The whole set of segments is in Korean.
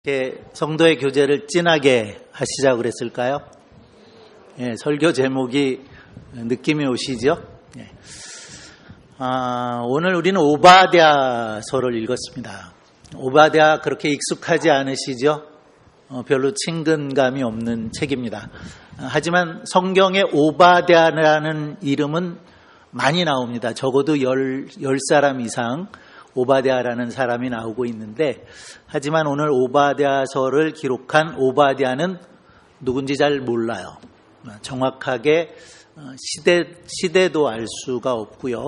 이렇게 성도의 교제를 진하게 하시자고 그랬을까요? 설교 제목이 느낌이 오시죠? 오늘 우리는 오바댜서를 읽었습니다. 오바댜 그렇게 익숙하지 않으시죠? 별로 친근감이 없는 책입니다. 하지만 성경에 오바댜라는 이름은 많이 나옵니다. 적어도 10사람 이상 오바댜라는 사람이 나오고 있는데, 하지만 오늘 오바댜서를 기록한 오바댜는 누군지 잘 몰라요. 정확하게 시대도 알 수가 없고요.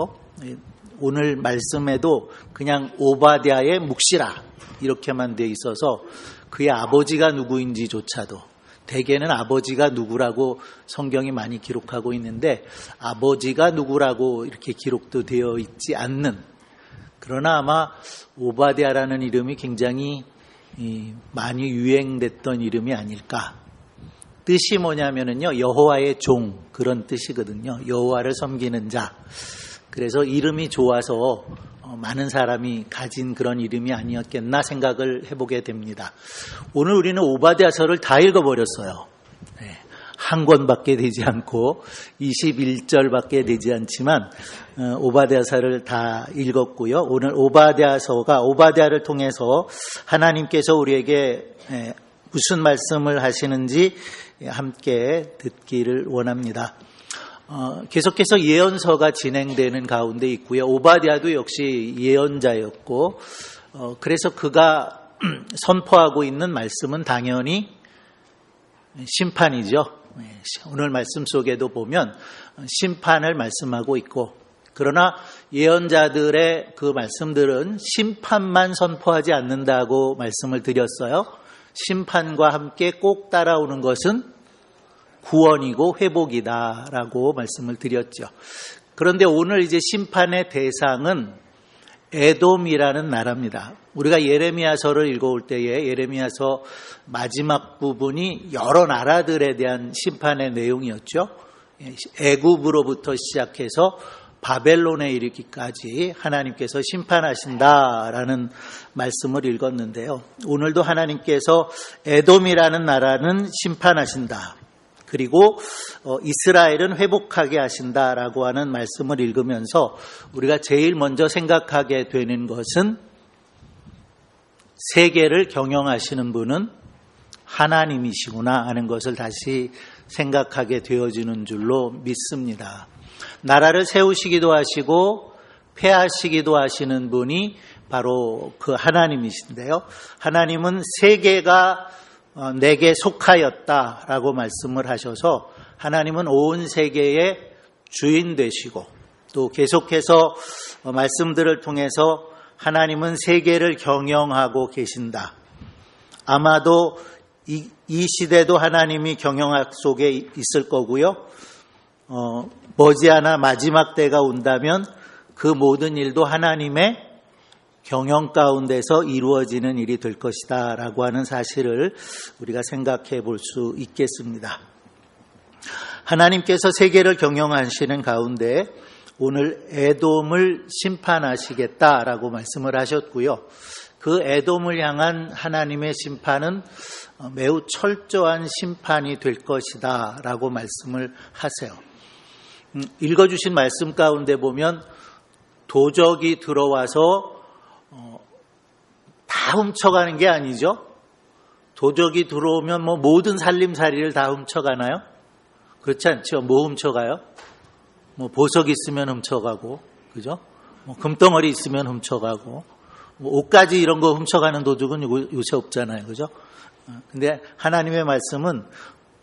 오늘 말씀에도 그냥 오바댜의 묵시라 이렇게만 돼 있어서 그의 아버지가 누구인지조차도, 대개는 아버지가 누구라고 성경이 많이 기록하고 있는데 아버지가 누구라고 이렇게 기록도 되어 있지 않는, 그러나 아마 오바댜라는 이름이 굉장히 많이 유행됐던 이름이 아닐까. 뜻이 뭐냐면요, 여호와의 종, 그런 뜻이거든요. 여호와를 섬기는 자. 그래서 이름이 좋아서 많은 사람이 가진 그런 이름이 아니었겠나 생각을 해보게 됩니다. 오늘 우리는 오바댜서를 다 읽어버렸어요. 한 권밖에 되지 않고 21절밖에 되지 않지만 오바댜서를 다 읽었고요. 오늘 오바댜를 통해서 하나님께서 우리에게 무슨 말씀을 하시는지 함께 듣기를 원합니다. 계속해서 예언서가 진행되는 가운데 있고요. 오바댜도 역시 예언자였고, 그래서 그가 선포하고 있는 말씀은 당연히 심판이죠. 오늘 말씀 속에도 보면 심판을 말씀하고 있고, 그러나 예언자들의 그 말씀들은 심판만 선포하지 않는다고 말씀을 드렸어요. 심판과 함께 꼭 따라오는 것은 구원이고 회복이다라고 말씀을 드렸죠. 그런데 오늘 이제 심판의 대상은 에돔이라는 나라입니다. 우리가 예레미야서를 읽어올 때에 예레미야서 마지막 부분이 여러 나라들에 대한 심판의 내용이었죠. 애굽으로부터 시작해서 바벨론에 이르기까지 하나님께서 심판하신다라는 말씀을 읽었는데요. 오늘도 하나님께서 에돔이라는 나라는 심판하신다. 그리고 이스라엘은 회복하게 하신다라고 하는 말씀을 읽으면서 우리가 제일 먼저 생각하게 되는 것은 세계를 경영하시는 분은 하나님이시구나 하는 것을 다시 생각하게 되어지는 줄로 믿습니다. 나라를 세우시기도 하시고 폐하시기도 하시는 분이 바로 그 하나님이신데요. 하나님은 세계가 내게 속하였다라고 말씀을 하셔서 하나님은 온 세계의 주인 되시고, 또 계속해서 말씀들을 통해서 하나님은 세계를 경영하고 계신다. 아마도 이 시대도 하나님이 경영학 속에 있을 거고요. 머지않아 마지막 때가 온다면 그 모든 일도 하나님의 경영 가운데서 이루어지는 일이 될 것이다 라고 하는 사실을 우리가 생각해 볼 수 있겠습니다. 하나님께서 세계를 경영하시는 가운데 오늘 에돔을 심판하시겠다라고 말씀을 하셨고요. 그 에돔을 향한 하나님의 심판은 매우 철저한 심판이 될 것이다 라고 말씀을 하세요. 읽어주신 말씀 가운데 보면 도적이 들어와서 다 훔쳐가는 게 아니죠. 도적이 들어오면 모든 살림살이를 다 훔쳐가나요? 그렇지 않죠. 뭐 훔쳐가요? 보석 있으면 훔쳐가고, 그죠? 금덩어리 있으면 훔쳐가고, 옷까지 이런 거 훔쳐가는 도둑은 요새 없잖아요, 그죠? 근데 하나님의 말씀은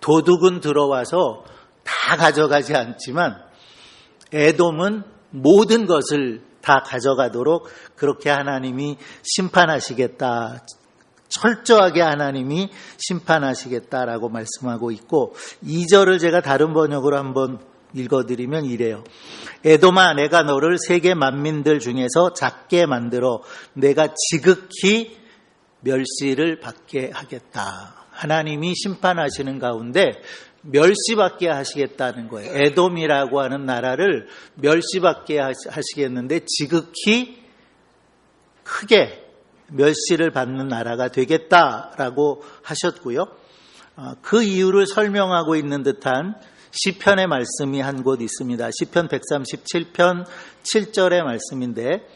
도둑은 들어와서 다 가져가지 않지만 에돔은 모든 것을 다 가져가도록 그렇게 하나님이 심판하시겠다, 철저하게 하나님이 심판하시겠다라고 말씀하고 있고, 2절을 제가 다른 번역으로 한번 읽어드리면 이래요. 에돔아, 내가 너를 세계 만민들 중에서 작게 만들어 내가 지극히 멸시를 받게 하겠다. 하나님이 심판하시는 가운데 멸시받게 하시겠다는 거예요. 에돔이라고 하는 나라를 멸시받게 하시겠는데 지극히 크게 멸시를 받는 나라가 되겠다라고 하셨고요. 그 이유를 설명하고 있는 듯한 시편의 말씀이 한 곳 있습니다. 시편 137편 7절의 말씀인데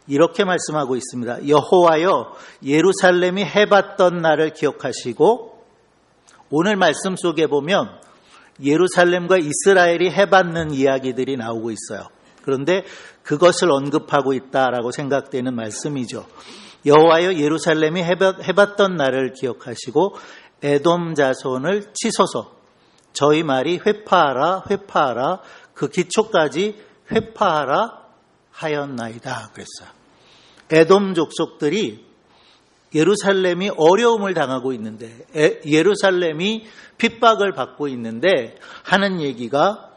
이렇게 말씀하고 있습니다. 여호와여 예루살렘이 해봤던 날을 기억하시고, 오늘 말씀 속에 보면 예루살렘과 이스라엘이 해받는 이야기들이 나오고 있어요. 그런데 그것을 언급하고 있다라고 생각되는 말씀이죠. 여호와여 예루살렘이 해봤던 날을 기억하시고 에돔 자손을 치소서. 저희 말이 회파하라 회파하라 그 기초까지 회파하라 하였나이다 그랬어요. 에돔 족속들이 예루살렘이 어려움을 당하고 있는데, 예루살렘이 핍박을 받고 있는데 하는 얘기가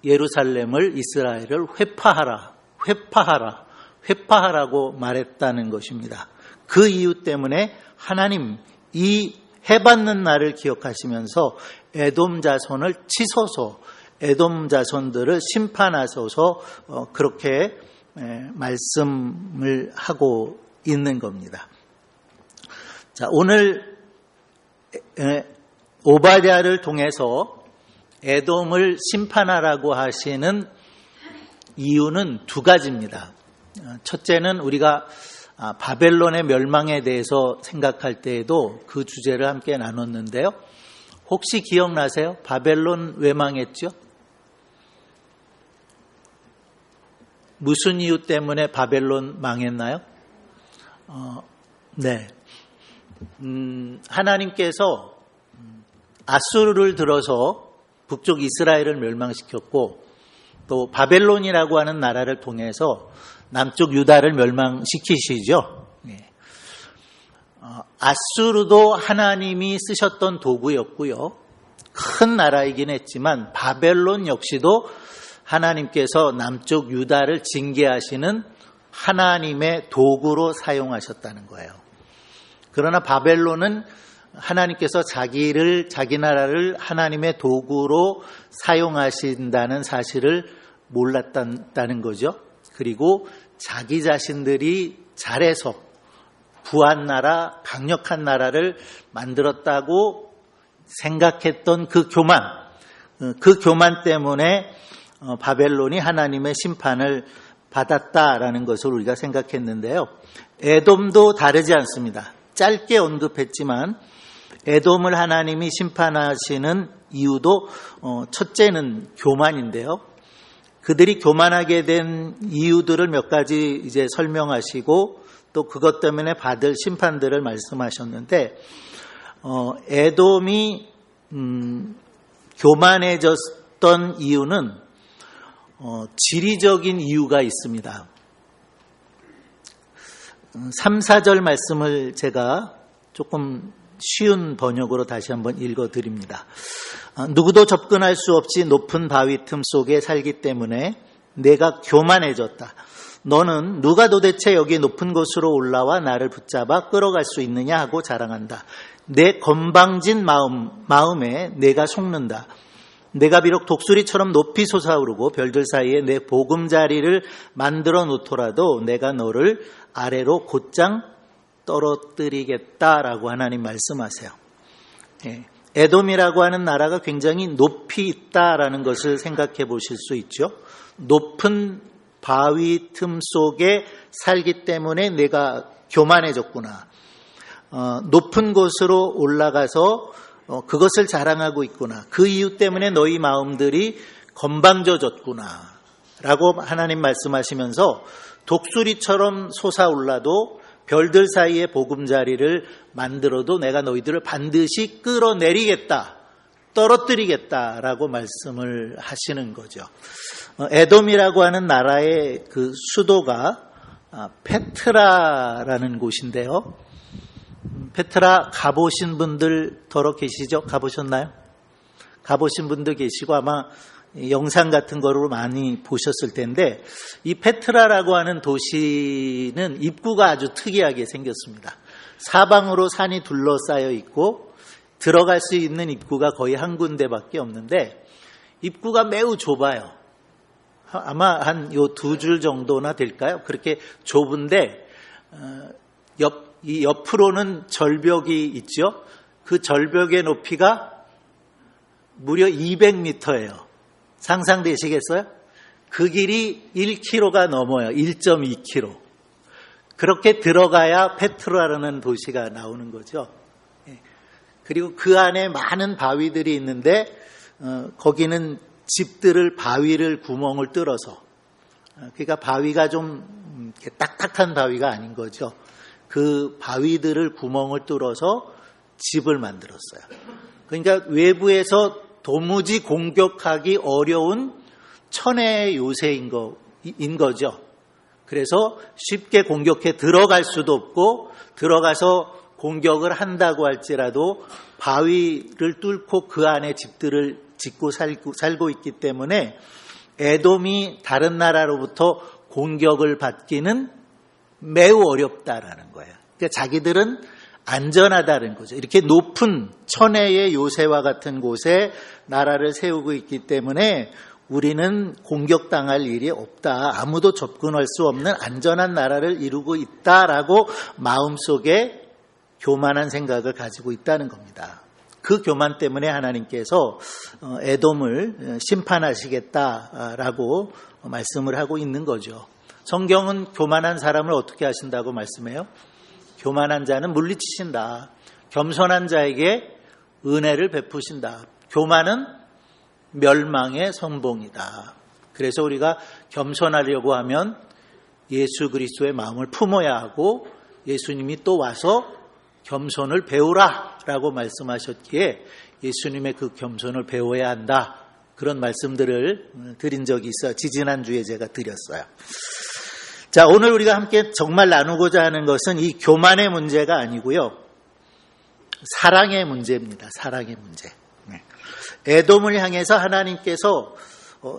예루살렘을, 이스라엘을 회파하라 회파하라 회파하라고 말했다는 것입니다. 그 이유 때문에 하나님 이 해받는 날을 기억하시면서 에돔 자손을 치소서, 에돔 자손들을 심판하소서 그렇게 말씀을 하고 있는 겁니다. 자, 오늘 오바댜를 통해서 에돔을 심판하라고 하시는 이유는 두 가지입니다. 첫째는 우리가 바벨론의 멸망에 대해서 생각할 때에도 그 주제를 함께 나눴는데요. 혹시 기억나세요? 바벨론 왜 망했죠? 무슨 이유 때문에 바벨론 망했나요? 네. 하나님께서 아수르를 들어서 북쪽 이스라엘을 멸망시켰고, 또 바벨론이라고 하는 나라를 통해서 남쪽 유다를 멸망시키시죠. 아수르도 하나님이 쓰셨던 도구였고요. 큰 나라이긴 했지만 바벨론 역시도 하나님께서 남쪽 유다를 징계하시는 하나님의 도구로 사용하셨다는 거예요. 그러나 바벨론은 하나님께서 자기 나라를 하나님의 도구로 사용하신다는 사실을 몰랐다는 거죠. 그리고 자기 자신들이 잘해서 부한 나라, 강력한 나라를 만들었다고 생각했던 그 교만 때문에 바벨론이 하나님의 심판을 받았다라는 것을 우리가 생각했는데요. 에돔도 다르지 않습니다. 짧게 언급했지만 에돔을 하나님이 심판하시는 이유도 첫째는 교만인데요. 그들이 교만하게 된 이유들을 몇 가지 이제 설명하시고 또 그것 때문에 받을 심판들을 말씀하셨는데, 에돔이 교만해졌던 이유는 지리적인 이유가 있습니다. 3, 4절 말씀을 제가 조금 쉬운 번역으로 다시 한번 읽어드립니다. 누구도 접근할 수 없이 높은 바위 틈 속에 살기 때문에 내가 교만해졌다. 너는 누가 도대체 여기 높은 곳으로 올라와 나를 붙잡아 끌어갈 수 있느냐 하고 자랑한다. 내 건방진 마음에 내가 속는다. 내가 비록 독수리처럼 높이 솟아오르고 별들 사이에 내 보금자리를 만들어 놓더라도 내가 너를 아래로 곧장 떨어뜨리겠다라고 하나님 말씀하세요. 에돔이라고 하는 나라가 굉장히 높이 있다라는 것을 생각해 보실 수 있죠. 높은 바위 틈 속에 살기 때문에 내가 교만해졌구나. 높은 곳으로 올라가서 그것을 자랑하고 있구나. 그 이유 때문에 너희 마음들이 건방져졌구나 라고 하나님 말씀하시면서 독수리처럼 솟아올라도 별들 사이에 보금자리를 만들어도 내가 너희들을 반드시 끌어내리겠다, 떨어뜨리겠다라고 말씀을 하시는 거죠. 에돔이라고 하는 나라의 그 수도가 페트라라는 곳인데요. 페트라 가보신 분들 더러 계시죠? 가보셨나요? 가보신 분도 계시고 아마 영상 같은 거로 많이 보셨을 텐데, 이 페트라라고 하는 도시는 입구가 아주 특이하게 생겼습니다. 사방으로 산이 둘러싸여 있고 들어갈 수 있는 입구가 거의 한 군데밖에 없는데 입구가 매우 좁아요. 아마 한 요 2줄 정도나 될까요? 그렇게 좁은데 이 옆으로는 절벽이 있죠. 그 절벽의 높이가 무려 200m예요. 상상되시겠어요? 그 길이 1km가 넘어요. 1.2km. 그렇게 들어가야 페트라라는 도시가 나오는 거죠. 그리고 그 안에 많은 바위들이 있는데 거기는 집들을 바위를 구멍을 뚫어서, 그러니까 바위가 좀 딱딱한 바위가 아닌 거죠. 그 바위들을 구멍을 뚫어서 집을 만들었어요. 그러니까 외부에서 도무지 공격하기 어려운 천혜의 요새인 거죠. 그래서 쉽게 공격해 들어갈 수도 없고, 들어가서 공격을 한다고 할지라도 바위를 뚫고 그 안에 집들을 짓고 살고 있기 때문에 에돔이 다른 나라로부터 공격을 받기는 매우 어렵다라는 거예요. 그러니까 자기들은 안전하다는 거죠. 이렇게 높은 천혜의 요새와 같은 곳에 나라를 세우고 있기 때문에 우리는 공격당할 일이 없다. 아무도 접근할 수 없는 안전한 나라를 이루고 있다라고 마음속에 교만한 생각을 가지고 있다는 겁니다. 그 교만 때문에 하나님께서 에돔을 심판하시겠다라고 말씀을 하고 있는 거죠. 성경은 교만한 사람을 어떻게 하신다고 말씀해요? 교만한 자는 물리치신다. 겸손한 자에게 은혜를 베푸신다. 교만은 멸망의 선봉이다. 그래서 우리가 겸손하려고 하면 예수 그리스도의 마음을 품어야 하고, 예수님이 또 와서 겸손을 배우라 라고 말씀하셨기에 예수님의 그 겸손을 배워야 한다. 그런 말씀들을 드린 적이 있어요. 지지난주에 제가 드렸어요. 자, 오늘 우리가 함께 정말 나누고자 하는 것은 이 교만의 문제가 아니고요, 사랑의 문제입니다. 사랑의 문제. 에돔을 향해서 하나님께서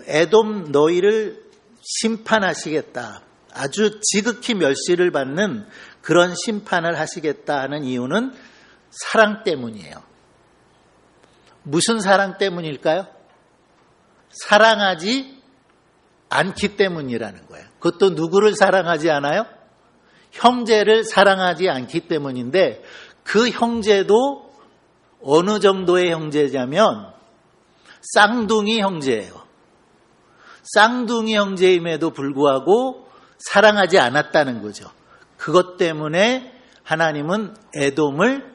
에돔 너희를 심판하시겠다, 아주 지극히 멸시를 받는 그런 심판을 하시겠다 하는 이유는 사랑 때문이에요. 무슨 사랑 때문일까요? 사랑하지 않기 때문이라는 거예요. 그것도 누구를 사랑하지 않아요? 형제를 사랑하지 않기 때문인데, 그 형제도 어느 정도의 형제냐면 쌍둥이 형제예요. 쌍둥이 형제임에도 불구하고 사랑하지 않았다는 거죠. 그것 때문에 하나님은 에돔을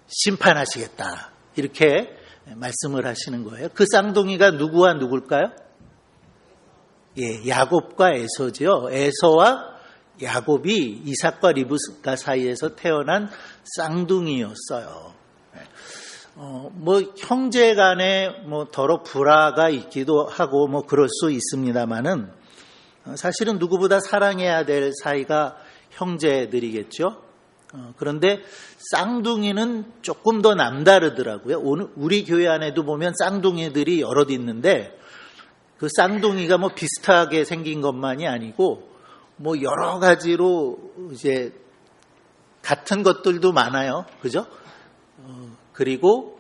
심판하시겠다, 이렇게 말씀을 하시는 거예요. 그 쌍둥이가 누구와 누굴까요? 야곱과 에서죠. 에서와 야곱이 이삭과 리브가 사이에서 태어난 쌍둥이였어요. 형제 간에 더러 불화가 있기도 하고 그럴 수 있습니다만은, 사실은 누구보다 사랑해야 될 사이가 형제들이겠죠. 그런데 쌍둥이는 조금 더 남다르더라고요. 오늘 우리 교회 안에도 보면 쌍둥이들이 여럿 있는데, 그 쌍둥이가 비슷하게 생긴 것만이 아니고 여러 가지로 이제 같은 것들도 많아요. 그죠? 그리고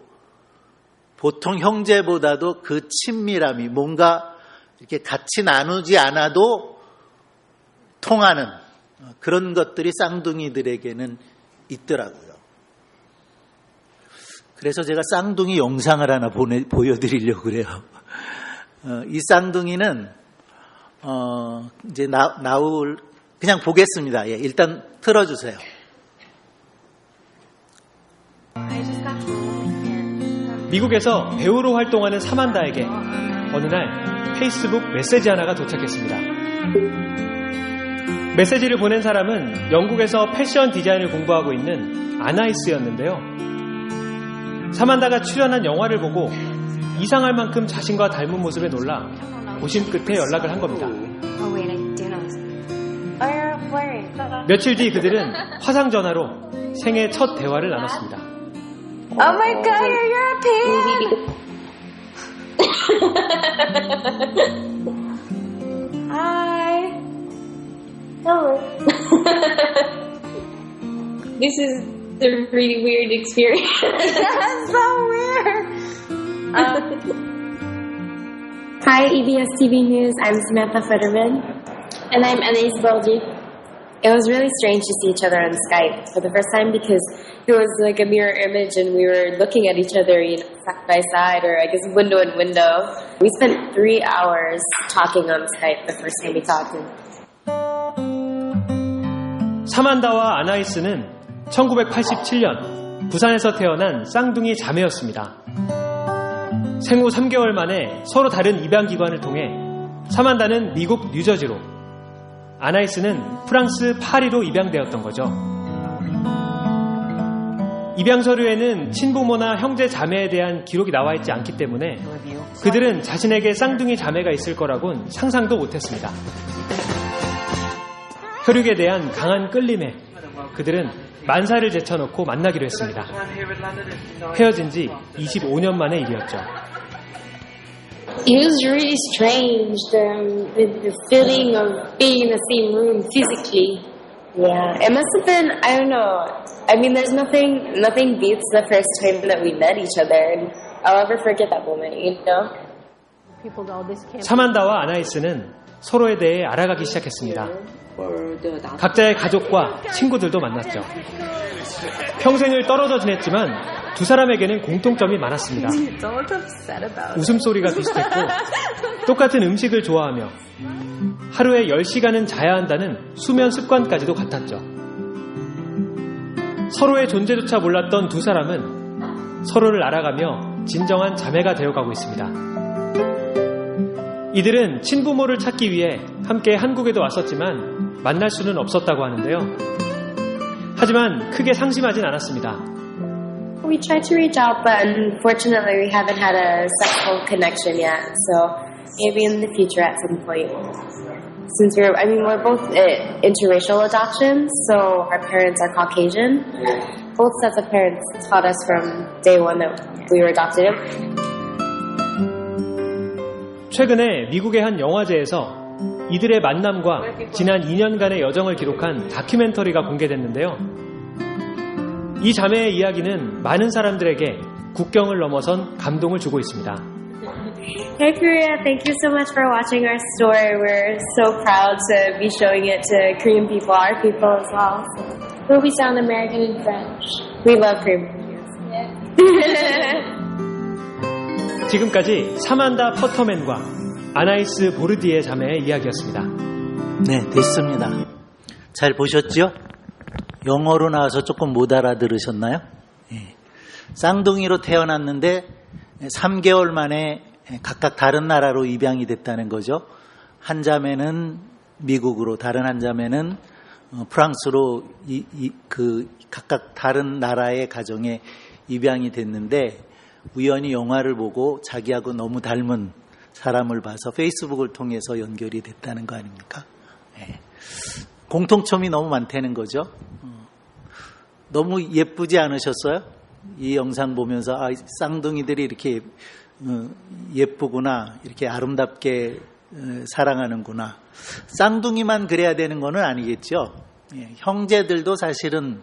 보통 형제보다도 그 친밀함이, 뭔가 이렇게 같이 나누지 않아도 통하는 그런 것들이 쌍둥이들에게는 있더라고요. 그래서 제가 쌍둥이 영상을 하나 보여드리려고 그래요. 이 쌍둥이는 이제 나올, 그냥 보겠습니다. 일단 틀어주세요. 미국에서 배우로 활동하는 사만다에게 어느 날 페이스북 메시지 하나가 도착했습니다. 메시지를 보낸 사람은 영국에서 패션 디자인을 공부하고 있는 아나이스였는데요. 사만다가 출연한 영화를 보고 이상할 만큼 자신과 닮은 모습에 놀라 고심 끝에 연락을 한 겁니다. 며칠 뒤 그들은 화상 전화로 생애 첫 대화를 나눴습니다. Oh my God, you're European! Hi. Hello. This is a really weird experience. That's so weird. Hi, EBS TV News. I'm Samantha Fetterman. And I'm Anais Baldi. It was really strange to see each other on Skype for the first time because it was like a mirror image and we were looking at each other, you know, side by side or I guess window in window. We spent 3 hours talking on Skype the first time we talked. 사만다와 아나이스는 1987년 부산에서 태어난 쌍둥이 자매였습니다. 생후 3개월 만에 서로 다른 입양기관을 통해 사만다는 미국 뉴저지로, 아나이스는 프랑스 파리로 입양되었던 거죠. 입양 서류에는 친부모나 형제 자매에 대한 기록이 나와 있지 않기 때문에 그들은 자신에게 쌍둥이 자매가 있을 거라고는 상상도 못했습니다. 혈육에 대한 강한 끌림에 그들은 만사를 제쳐놓고 만나기로 했습니다. 헤어진 지 25년 만의 일이었죠. It was really strange, the feeling of being in the same room physically. Yeah, it must have been, I don't know. I mean, there's nothing beats the first time that we met each other, and I'll never forget that moment, you know? 사만다와 아나이스는 서로에 대해 알아가기 시작했습니다. 각자의 가족과 친구들도 만났죠. 평생을 떨어져 지냈지만 두 사람에게는 공통점이 많았습니다. 웃음소리가 비슷했고 똑같은 음식을 좋아하며 하루에 10시간은 자야 한다는 수면 습관까지도 같았죠. 서로의 존재조차 몰랐던 두 사람은 서로를 알아가며 진정한 자매가 되어가고 있습니다. 이들은 친부모를 찾기 위해 함께 한국에도 왔었지만 만날 수는 없었다고 하는데요. 하지만 크게 상심하진 않았습니다. We tried to reach out, but unfortunately we haven't had a sexual connection yet. So maybe in the future at some point. Since we're both interracial adoptions, so our parents are Caucasian. Both sets of parents taught us from day one that we were adopted. 최근에 미국의 한 영화제에서 이들의 만남과 지난 2년간의 여정을 기록한 다큐멘터리가 공개됐는데요. 이 자매의 이야기는 많은 사람들에게 국경을 넘어선 감동을 주고 있습니다. Hey Korea, thank you so much for watching our story. We're so proud to be showing it to Korean people, our people as well. So we sound American and French. We love Korean. 지금까지 사만다 퍼터맨과 아나이스 보르디에 자매의 이야기였습니다. 네, 됐습니다. 잘 보셨죠? 영어로 나와서 조금 못 알아들으셨나요? 예. 쌍둥이로 태어났는데 3개월 만에 각각 다른 나라로 입양이 됐다는 거죠. 한 자매는 미국으로, 다른 한 자매는 프랑스로 각각 다른 나라의 가정에 입양이 됐는데 우연히 영화를 보고 자기하고 너무 닮은 사람을 봐서 페이스북을 통해서 연결이 됐다는 거 아닙니까? 네. 공통점이 너무 많다는 거죠. 너무 예쁘지 않으셨어요? 이 영상 보면서 쌍둥이들이 이렇게 예쁘구나, 이렇게 아름답게 사랑하는구나. 쌍둥이만 그래야 되는 거는 아니겠죠. 예, 형제들도 사실은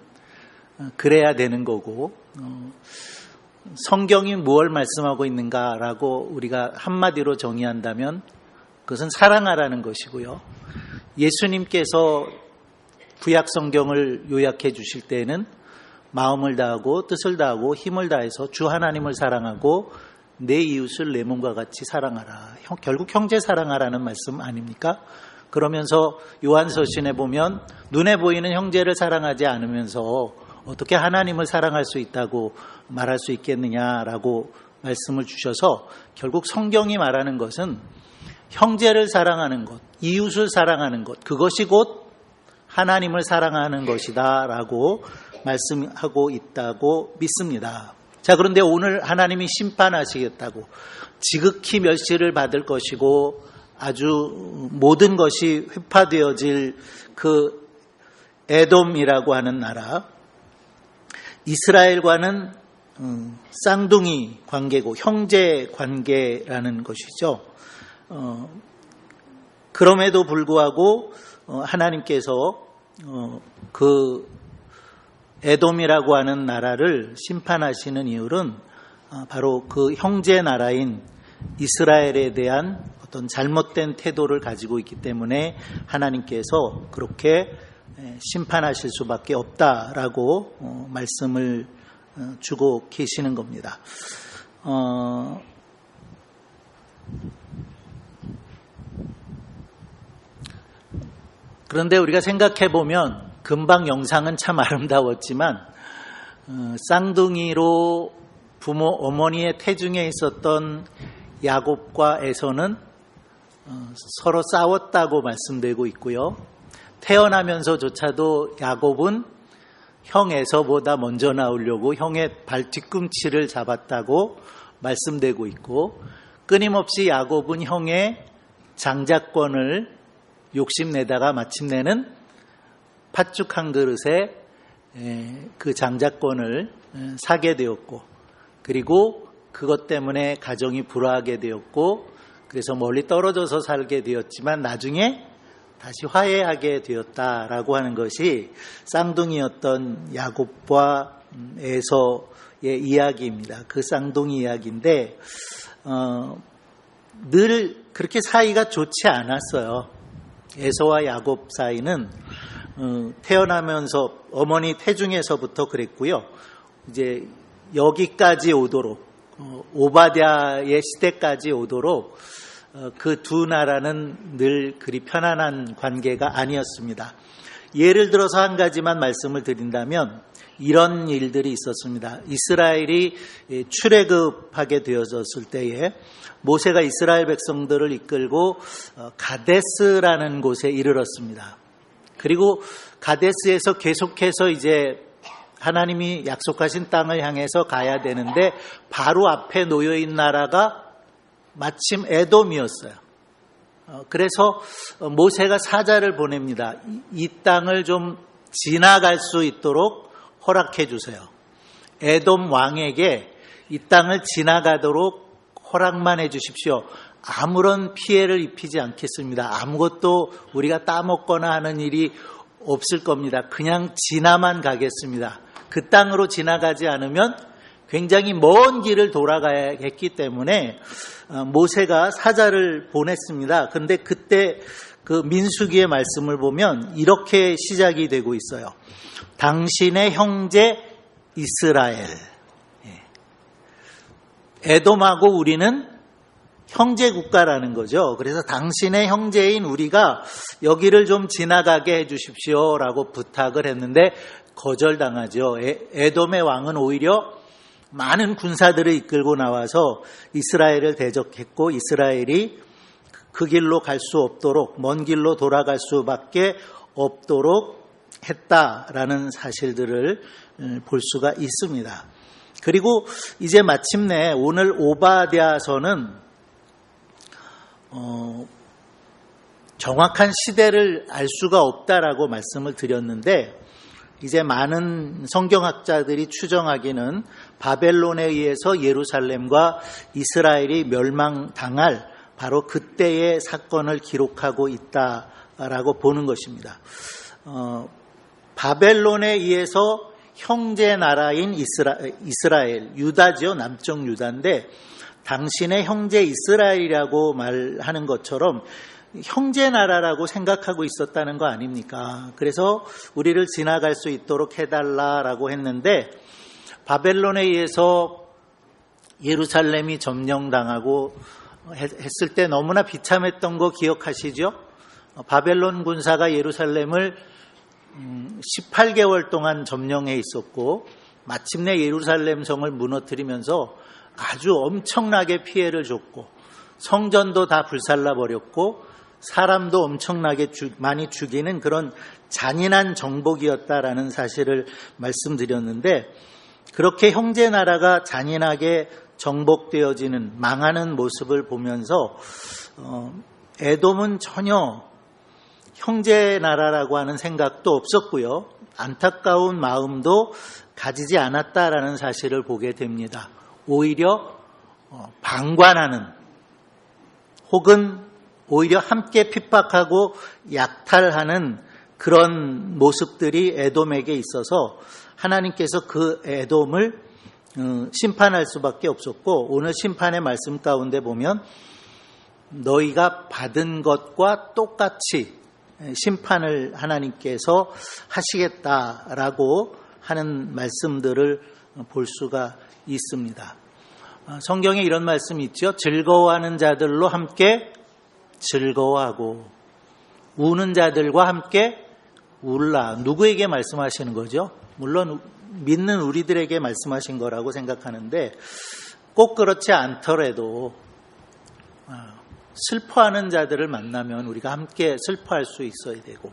그래야 되는 거고 성경이 무엇을 말씀하고 있는가라고 우리가 한마디로 정의한다면 그것은 사랑하라는 것이고요. 예수님께서 구약 성경을 요약해 주실 때에는 마음을 다하고 뜻을 다하고 힘을 다해서 주 하나님을 사랑하고 내 이웃을 내 몸과 같이 사랑하라. 결국 형제 사랑하라는 말씀 아닙니까? 그러면서 요한서신에 보면 눈에 보이는 형제를 사랑하지 않으면서 어떻게 하나님을 사랑할 수 있다고 말할 수 있겠느냐라고 말씀을 주셔서 결국 성경이 말하는 것은 형제를 사랑하는 것, 이웃을 사랑하는 것, 그것이 곧 하나님을 사랑하는 것이다 라고 말씀하고 있다고 믿습니다. 자, 그런데 오늘 하나님이 심판하시겠다고 지극히 멸시를 받을 것이고 아주 모든 것이 회파되어질 그 에돔이라고 하는 나라, 이스라엘과는 쌍둥이 관계고 형제 관계라는 것이죠. 그럼에도 불구하고 하나님께서 그 에돔이라고 하는 나라를 심판하시는 이유는 바로 그 형제 나라인 이스라엘에 대한 어떤 잘못된 태도를 가지고 있기 때문에 하나님께서 그렇게 심판하실 수밖에 없다라고 말씀을 주고 계시는 겁니다. 그런데 우리가 생각해 보면 금방 영상은 참 아름다웠지만 쌍둥이로 부모 어머니의 태중에 있었던 야곱과 에서는 서로 싸웠다고 말씀되고 있고요. 태어나면서조차도 야곱은 형 에서보다 먼저 나오려고 형의 발 뒤꿈치를 잡았다고 말씀되고 있고, 끊임없이 야곱은 형의 장자권을 욕심내다가 마침내는 팥죽 한 그릇에 그 장자권을 사게 되었고, 그리고 그것 때문에 가정이 불화하게 되었고, 그래서 멀리 떨어져서 살게 되었지만 나중에 다시 화해하게 되었다라고 하는 것이 쌍둥이였던 야곱과 에서의 이야기입니다. 그 쌍둥이 이야기인데 늘 그렇게 사이가 좋지 않았어요. 에서와 야곱 사이는 태어나면서 어머니 태중에서부터 그랬고요. 이제 여기까지 오도록 오바댜의 시대까지 오도록 그 두 나라는 늘 그리 편안한 관계가 아니었습니다. 예를 들어서 한 가지만 말씀을 드린다면 이런 일들이 있었습니다. 이스라엘이 출애굽하게 되어졌을 때에 모세가 이스라엘 백성들을 이끌고 가데스라는 곳에 이르렀습니다. 그리고 가데스에서 계속해서 이제 하나님이 약속하신 땅을 향해서 가야 되는데 바로 앞에 놓여있는 나라가 마침 에돔이었어요. 그래서 모세가 사자를 보냅니다. 이 땅을 좀 지나갈 수 있도록 허락해 주세요. 에돔 왕에게 이 땅을 지나가도록 허락만 해 주십시오. 아무런 피해를 입히지 않겠습니다. 아무것도 우리가 따먹거나 하는 일이 없을 겁니다. 그냥 지나만 가겠습니다. 그 땅으로 지나가지 않으면 굉장히 먼 길을 돌아가야 했기 때문에 모세가 사자를 보냈습니다. 그런데 그때 그 민수기의 말씀을 보면 이렇게 시작이 되고 있어요. 당신의 형제 이스라엘. 에돔하고 우리는 형제 국가라는 거죠. 그래서 당신의 형제인 우리가 여기를 좀 지나가게 해 주십시오라고 부탁을 했는데 거절당하죠. 에돔의 왕은 오히려 많은 군사들을 이끌고 나와서 이스라엘을 대적했고 이스라엘이 그 길로 갈 수 없도록 먼 길로 돌아갈 수밖에 없도록 했다라는 사실들을 볼 수가 있습니다. 그리고 이제 마침내 오늘 오바댜서는 정확한 시대를 알 수가 없다라고 말씀을 드렸는데 이제 많은 성경학자들이 추정하기는 바벨론에 의해서 예루살렘과 이스라엘이 멸망당할 바로 그때의 사건을 기록하고 있다라고 보는 것입니다. 바벨론에 의해서 형제 나라인 이스라엘, 유다죠. 남쪽 유다인데 당신의 형제 이스라엘이라고 말하는 것처럼 형제 나라라고 생각하고 있었다는 거 아닙니까? 그래서 우리를 지나갈 수 있도록 해달라라고 했는데 바벨론에 의해서 예루살렘이 점령당하고 했을 때 너무나 비참했던 거 기억하시죠? 바벨론 군사가 예루살렘을 18개월 동안 점령해 있었고 마침내 예루살렘 성을 무너뜨리면서 아주 엄청나게 피해를 줬고 성전도 다 불살라버렸고 사람도 엄청나게 많이 죽이는 그런 잔인한 정복이었다라는 사실을 말씀드렸는데 그렇게 형제 나라가 잔인하게 정복되어지는 망하는 모습을 보면서 에돔은 전혀 형제 나라라고 하는 생각도 없었고요. 안타까운 마음도 가지지 않았다라는 사실을 보게 됩니다. 오히려 방관하는 혹은 오히려 함께 핍박하고 약탈하는 그런 모습들이 에돔에게 있어서 하나님께서 그 에돔을 심판할 수밖에 없었고 오늘 심판의 말씀 가운데 보면 너희가 받은 것과 똑같이 심판을 하나님께서 하시겠다라고 하는 말씀들을 볼 수가 있습니다. 성경에 이런 말씀이 있죠. 즐거워하는 자들로 함께 즐거워하고 우는 자들과 함께 울라. 누구에게 말씀하시는 거죠? 물론 믿는 우리들에게 말씀하신 거라고 생각하는데 꼭 그렇지 않더라도 슬퍼하는 자들을 만나면 우리가 함께 슬퍼할 수 있어야 되고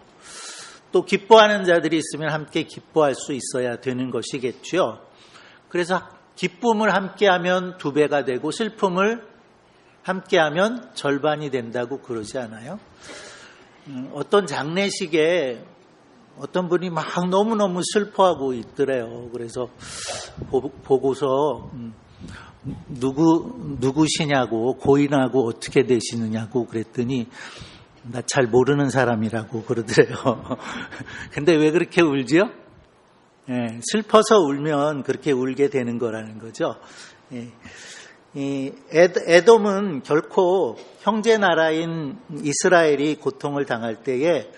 또 기뻐하는 자들이 있으면 함께 기뻐할 수 있어야 되는 것이겠죠. 그래서 기쁨을 함께하면 2배가 되고 슬픔을 함께하면 절반이 된다고 그러지 않아요? 어떤 장례식에 어떤 분이 막 너무너무 슬퍼하고 있더래요. 그래서 보고서 누구시냐고, 고인하고 어떻게 되시느냐고 그랬더니 나 잘 모르는 사람이라고 그러더래요. 근데 왜 그렇게 울지요? 슬퍼서 울면 그렇게 울게 되는 거라는 거죠. 에돔은 결코 형제 나라인 이스라엘이 고통을 당할 때에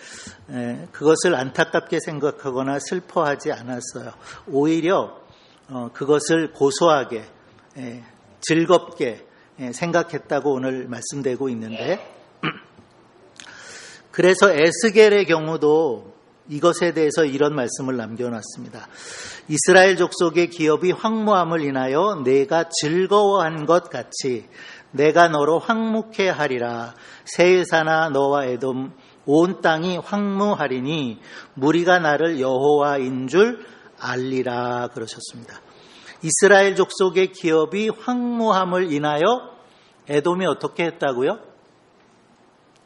그것을 안타깝게 생각하거나 슬퍼하지 않았어요. 오히려 그것을 고소하게 즐겁게 생각했다고 오늘 말씀되고 있는데 그래서 에스겔의 경우도 이것에 대해서 이런 말씀을 남겨놨습니다. 이스라엘 족속의 기업이 황무함을 인하여 내가 즐거워한 것 같이 내가 너로 황무케 하리라. 세일사나 너와 에돔 온 땅이 황무하리니 무리가 나를 여호와인 줄 알리라 그러셨습니다. 이스라엘 족속의 기업이 황무함을 인하여 에돔이 어떻게 했다고요?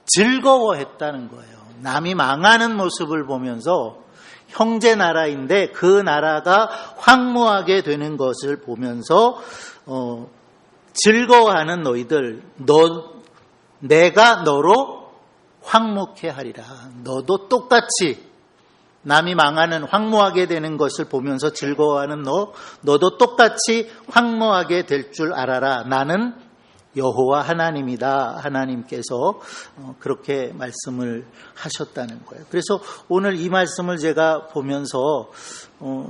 즐거워했다는 거예요. 남이 망하는 모습을 보면서 형제 나라인데 그 나라가 황무하게 되는 것을 보면서 즐거워하는 너희들, 내가 너로 황무케 하리라. 너도 똑같이 남이 망하는 황무하게 되는 것을 보면서 즐거워하는 너도 똑같이 황무하게 될 줄 알아라. 나는 여호와 하나님이다. 하나님께서 그렇게 말씀을 하셨다는 거예요. 그래서 오늘 이 말씀을 제가 보면서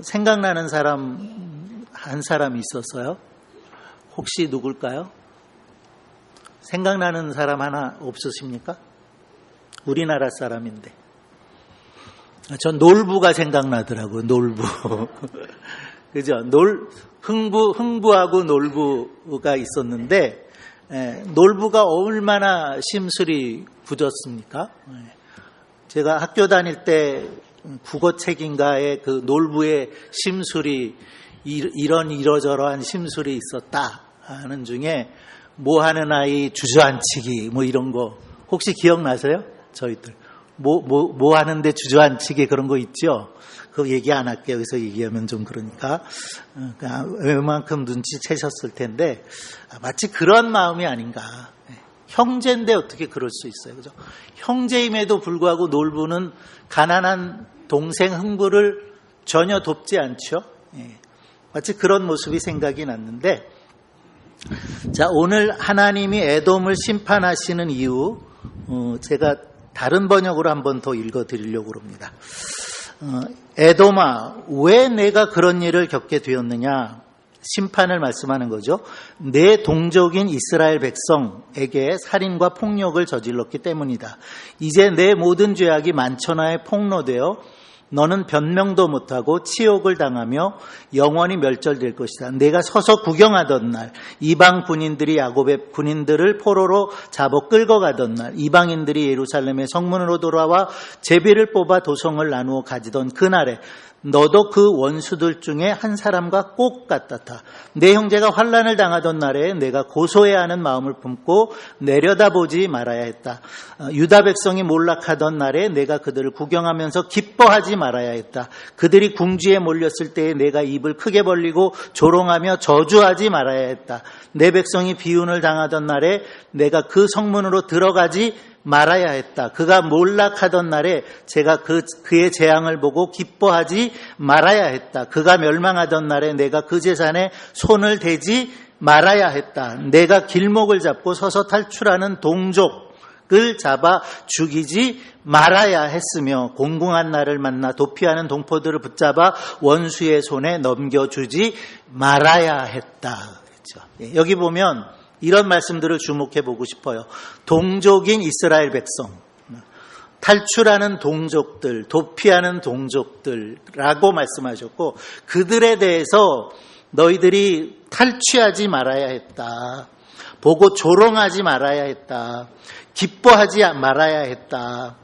생각나는 사람 한 사람이 있었어요. 혹시 누굴까요? 생각나는 사람 하나 없으십니까? 우리나라 사람인데. 전 놀부가 생각나더라고요. 놀부. 그죠? 흥부하고 놀부가 있었는데 놀부가 얼마나 심술이 굳었습니까? 제가 학교 다닐 때 국어책인가에 그 놀부의 심술이 이러저러한 심술이 있었다 하는 중에 뭐 하는 아이 주저앉히기 뭐 이런 거 혹시 기억나세요? 저희들 뭐 하는데 주저앉히기 그런 거 있죠? 그거 얘기 안 할게요. 여기서 얘기하면 좀 그러니까 웬만큼 눈치채셨을 텐데 마치 그런 마음이 아닌가. 형제인데 어떻게 그럴 수 있어요, 그죠? 형제임에도 불구하고 놀부는 가난한 동생 흥부를 전혀 돕지 않죠. 마치 그런 모습이 생각이 났는데, 자 오늘 하나님이 에돔을 심판하시는 이유 제가 다른 번역으로 한 번 더 읽어드리려고 합니다. 에돔아, 왜 내가 그런 일을 겪게 되었느냐? 심판을 말씀하는 거죠. 내 동족인 이스라엘 백성에게 살인과 폭력을 저질렀기 때문이다. 이제 내 모든 죄악이 만천하에 폭로되어 너는 변명도 못하고 치욕을 당하며 영원히 멸절될 것이다. 내가 서서 구경하던 날 이방 군인들이 야곱의 군인들을 포로로 잡아 끌고 가던 날 이방인들이 예루살렘의 성문으로 돌아와 제비를 뽑아 도성을 나누어 가지던 그날에 너도 그 원수들 중에 한 사람과 꼭 같았다. 내 형제가 환난을 당하던 날에 내가 고소해야 하는 마음을 품고 내려다보지 말아야 했다. 유다 백성이 몰락하던 날에 내가 그들을 구경하면서 기뻐하지 말아야 했다. 그들이 궁지에 몰렸을 때에 내가 입을 크게 벌리고 조롱하며 저주하지 말아야 했다. 내 백성이 비운을 당하던 날에 내가 그 성문으로 들어가지 말아야 했다. 그가 몰락하던 날에 제가 그의 재앙을 보고 기뻐하지 말아야 했다. 그가 멸망하던 날에 내가 그 재산에 손을 대지 말아야 했다. 내가 길목을 잡고 서서 탈출하는 동족 을 잡아 죽이지 말아야 했으며 공공한 날을 만나 도피하는 동포들을 붙잡아 원수의 손에 넘겨주지 말아야 했다. 그렇죠. 여기 보면 이런 말씀들을 주목해 보고 싶어요. 동족인 이스라엘 백성, 탈출하는 동족들, 도피하는 동족들라고 말씀하셨고 그들에 대해서 너희들이 탈취하지 말아야 했다. 보고 조롱하지 말아야 했다. 기뻐하지 말아야 했다.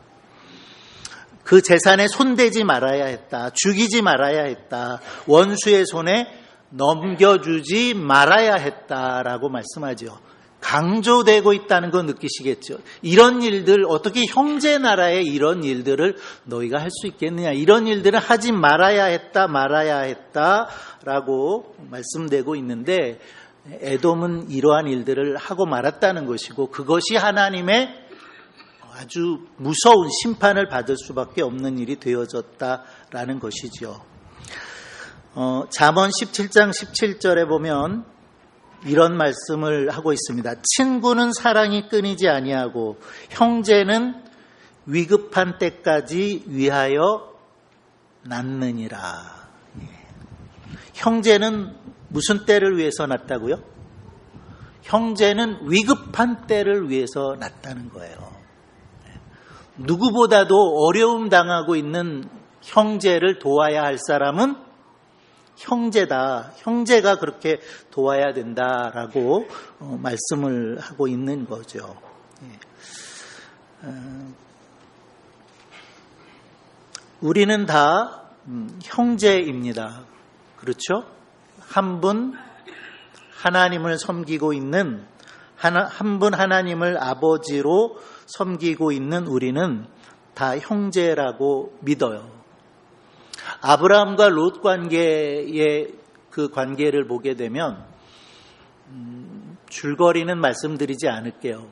그 재산에 손대지 말아야 했다. 죽이지 말아야 했다. 원수의 손에 넘겨주지 말아야 했다라고 말씀하죠. 강조되고 있다는 거 느끼시겠죠. 이런 일들, 어떻게 형제 나라에 이런 일들을 너희가 할 수 있겠느냐. 이런 일들을 하지 말아야 했다라고 말씀되고 있는데 에돔은 이러한 일들을 하고 말았다는 것이고 그것이 하나님의 아주 무서운 심판을 받을 수밖에 없는 일이 되어졌다라는 것이죠. 잠언 17장 17절에 보면 이런 말씀을 하고 있습니다. 친구는 사랑이 끊이지 아니하고 형제는 위급한 때까지 위하여 낳느니라. 형제는 무슨 때를 위해서 낳았다고요? 형제는 위급한 때를 위해서 낳았다는 거예요. 누구보다도 어려움 당하고 있는 형제를 도와야 할 사람은 형제다. 형제가 그렇게 도와야 된다라고 말씀을 하고 있는 거죠. 우리는 다 형제입니다. 그렇죠? 한 분 하나님을 섬기고 있는 한 분 하나님을 아버지로 섬기고 있는 우리는 다 형제라고 믿어요. 아브라함과 롯 관계의 그 관계를 보게 되면 줄거리는 말씀드리지 않을게요.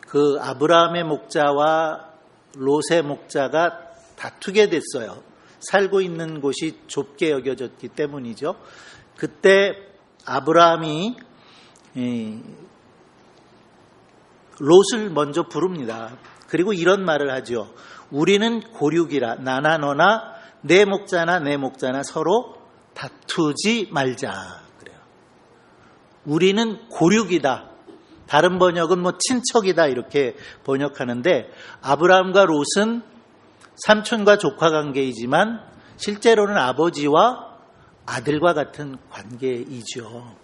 그 아브라함의 목자와 롯의 목자가 다투게 됐어요. 살고 있는 곳이 좁게 여겨졌기 때문이죠. 그때 아브라함이 롯을 먼저 부릅니다. 그리고 이런 말을 하죠. 우리는 고륙이라 나나 너나 내 목자나 내 목자나 서로 다투지 말자. 그래요. 우리는 고륙이다. 다른 번역은 친척이다 이렇게 번역하는데 아브라함과 롯은 삼촌과 조카 관계이지만 실제로는 아버지와 아들과 같은 관계이죠.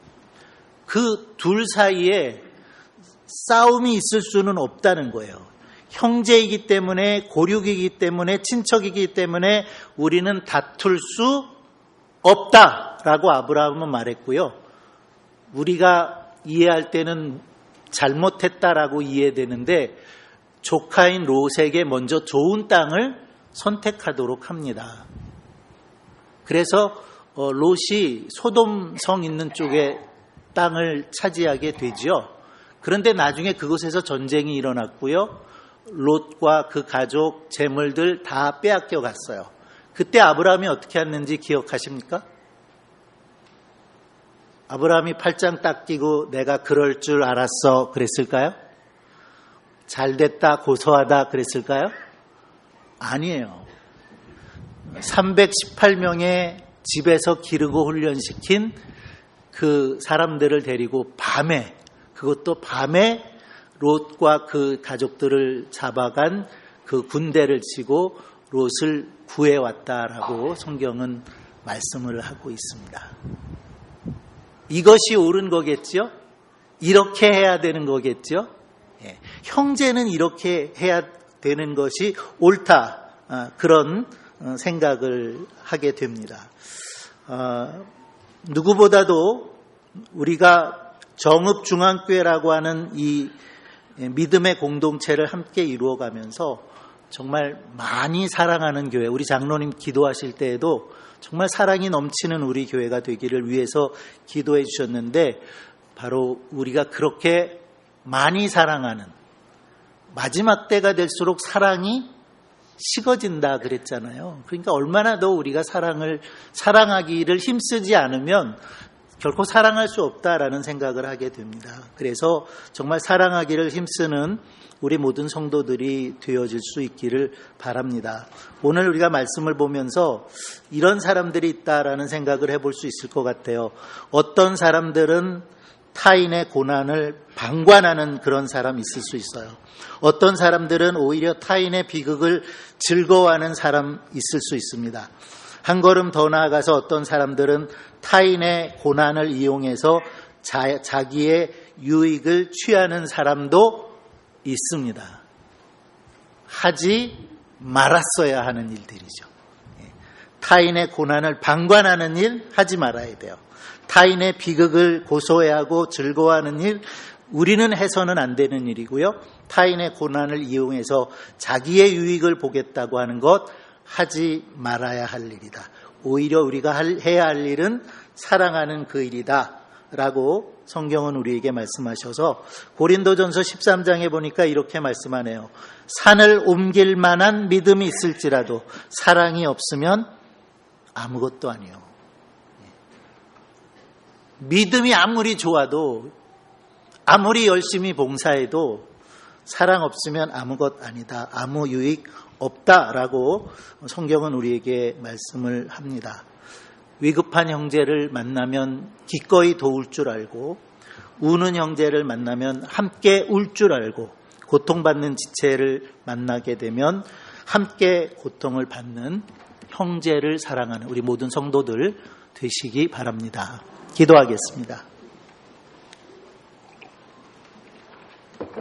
그 둘 사이에 싸움이 있을 수는 없다는 거예요. 형제이기 때문에 고륙이기 때문에 친척이기 때문에 우리는 다툴 수 없다라고 아브라함은 말했고요. 우리가 이해할 때는 잘못했다라고 이해되는데 조카인 롯에게 먼저 좋은 땅을 선택하도록 합니다. 그래서 롯이 소돔성 있는 쪽에 땅을 차지하게 되죠. 그런데 나중에 그곳에서 전쟁이 일어났고요. 롯과 그 가족, 재물들 다 빼앗겨 갔어요. 그때 아브라함이 어떻게 했는지 기억하십니까? 아브라함이 팔짱 딱 끼고 내가 그럴 줄 알았어 그랬을까요? 잘됐다 고소하다 그랬을까요? 아니에요. 318명의 집에서 기르고 훈련시킨 그 사람들을 데리고 밤에, 그것도 밤에 롯과 그 가족들을 잡아간 그 군대를 치고 롯을 구해왔다라고 성경은 말씀을 하고 있습니다. 이것이 옳은 거겠죠? 이렇게 해야 되는 거겠죠? 형제는 이렇게 해야 되는 것이 옳다. 그런 생각을 하게 됩니다. 누구보다도 우리가 정읍중앙교회라고 하는 이 믿음의 공동체를 함께 이루어가면서 정말 많이 사랑하는 교회, 우리 장로님 기도하실 때에도 정말 사랑이 넘치는 우리 교회가 되기를 위해서 기도해 주셨는데 바로 우리가 그렇게 많이 사랑하는 마지막 때가 될수록 사랑이 식어진다 그랬잖아요. 그러니까 얼마나 더 우리가 사랑하기를 힘쓰지 않으면 결코 사랑할 수 없다라는 생각을 하게 됩니다. 그래서 정말 사랑하기를 힘쓰는 우리 모든 성도들이 되어질 수 있기를 바랍니다. 오늘 우리가 말씀을 보면서 이런 사람들이 있다라는 생각을 해볼 수 있을 것 같아요. 어떤 사람들은 타인의 고난을 방관하는 그런 사람이 있을 수 있어요. 어떤 사람들은 오히려 타인의 비극을 즐거워하는 사람 있을 수 있습니다. 한 걸음 더 나아가서 어떤 사람들은 타인의 고난을 이용해서 자기의 유익을 취하는 사람도 있습니다. 하지 말았어야 하는 일들이죠. 타인의 고난을 방관하는 일 하지 말아야 돼요. 타인의 비극을 고소해하고 즐거워하는 일 우리는 해서는 안 되는 일이고요. 타인의 고난을 이용해서 자기의 유익을 보겠다고 하는 것 하지 말아야 할 일이다. 오히려 우리가 해야 할 일은 사랑하는 그 일이다 라고 성경은 우리에게 말씀하셔서 고린도전서 13장에 보니까 이렇게 말씀하네요. 산을 옮길 만한 믿음이 있을지라도 사랑이 없으면 아무것도 아니요. 믿음이 아무리 좋아도 아무리 열심히 봉사해도 사랑 없으면 아무것 아니다. 아무 유익 없다라고 성경은 우리에게 말씀을 합니다. 위급한 형제를 만나면 기꺼이 도울 줄 알고 우는 형제를 만나면 함께 울 줄 알고 고통받는 지체를 만나게 되면 함께 고통을 받는 형제를 사랑하는 우리 모든 성도들 되시기 바랍니다. 기도하겠습니다.